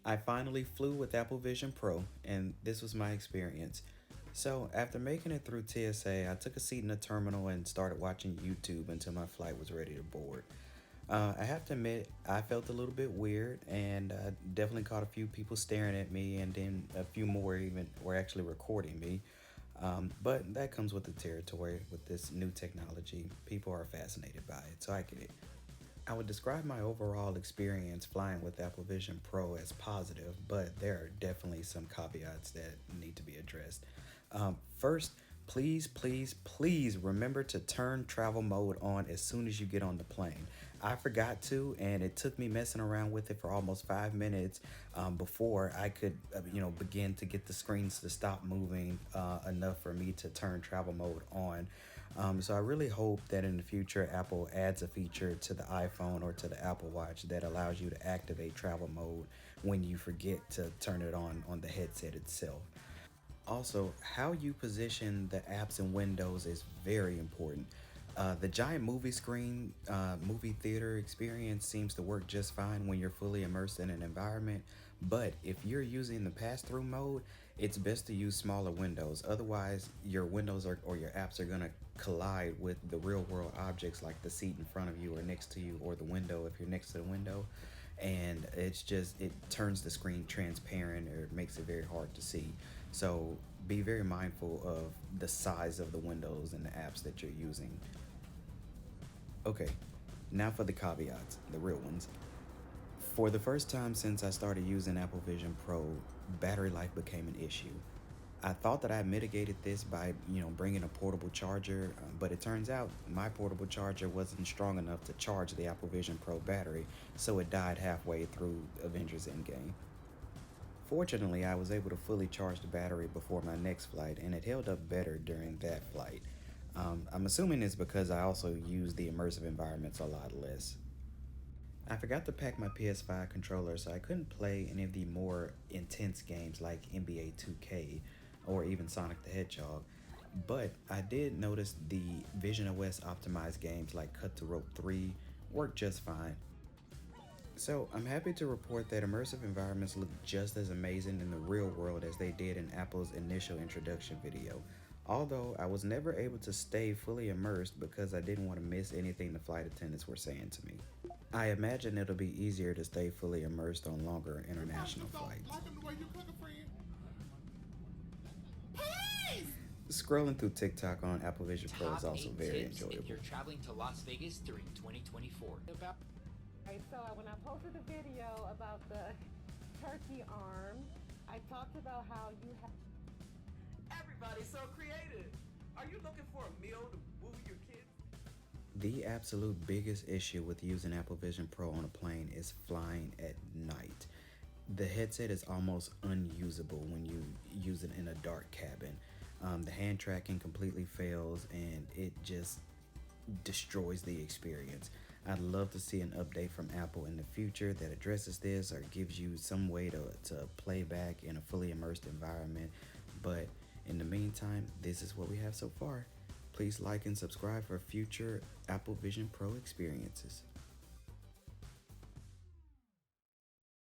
I finally flew with Apple Vision Pro, and this was my experience. So, after making it through TSA, I took a seat in the terminal and started watching YouTube until my flight was ready to board. I have to admit, I felt a little bit weird and definitely caught a few people staring at me, and then a few more even were actually recording me. But that comes with the territory with this new technology. People are fascinated by it, so I get it. I would describe my overall experience flying with Apple Vision Pro as positive, but there are definitely some caveats that need to be addressed. First, please remember to turn travel mode on as soon as you get on the plane. I forgot to, and it took me messing around with it for almost 5 minutes before I could, begin to get the screens to stop moving enough for me to turn travel mode on. So I really hope that in the future Apple adds a feature to the iPhone or to the Apple Watch that allows you to activate travel mode when you forget to turn it on the headset itself. Also, how you position the apps and windows is very important. The giant movie screen, movie theater experience seems to work just fine when you're fully immersed in an environment. But if you're using the pass through mode, it's best to use smaller windows. Otherwise, your windows or your apps are going to collide with the real world objects like the seat in front of you or next to you, or the window if you're next to the window. And it turns the screen transparent, or it makes it very hard to see. So be very mindful of the size of the windows and the apps that you're using. Okay, now for the caveats, the real ones. For the first time since I started using Apple Vision Pro, battery life became an issue. I thought that I mitigated this by, bringing a portable charger, but it turns out my portable charger wasn't strong enough to charge the Apple Vision Pro battery, so it died halfway through Avengers Endgame. Fortunately, I was able to fully charge the battery before my next flight, and it held up better during that flight. I'm assuming it's because I also use the immersive environments a lot less. I forgot to pack my PS5 controller, so I couldn't play any of the more intense games like NBA 2K or even Sonic the Hedgehog. But I did notice the Vision OS optimized games like Cut to Rope 3 work just fine. So I'm happy to report that immersive environments look just as amazing in the real world as they did in Apple's initial introduction video. Although I was never able to stay fully immersed because I didn't want to miss anything the flight attendants were saying to me. I imagine it'll be easier to stay fully immersed on longer international flights. Scrolling through TikTok on Apple Vision Pro is Top also 8 very tips if enjoyable. you're traveling to Las Vegas during 2024. Right, so when I posted the video about the turkey arm, I talked about how you have. Everybody's so creative. Are you looking for a meal to woo your kids? The absolute biggest issue with using Apple Vision Pro on a plane is flying at night. The headset is almost unusable when you use it in a dark cabin. The hand tracking completely fails, and it just destroys the experience. I'd love to see an update from Apple in the future that addresses this or gives you some way to play back in a fully immersed environment. But in the meantime, this is what we have so far. Please like and subscribe for future Apple Vision Pro experiences.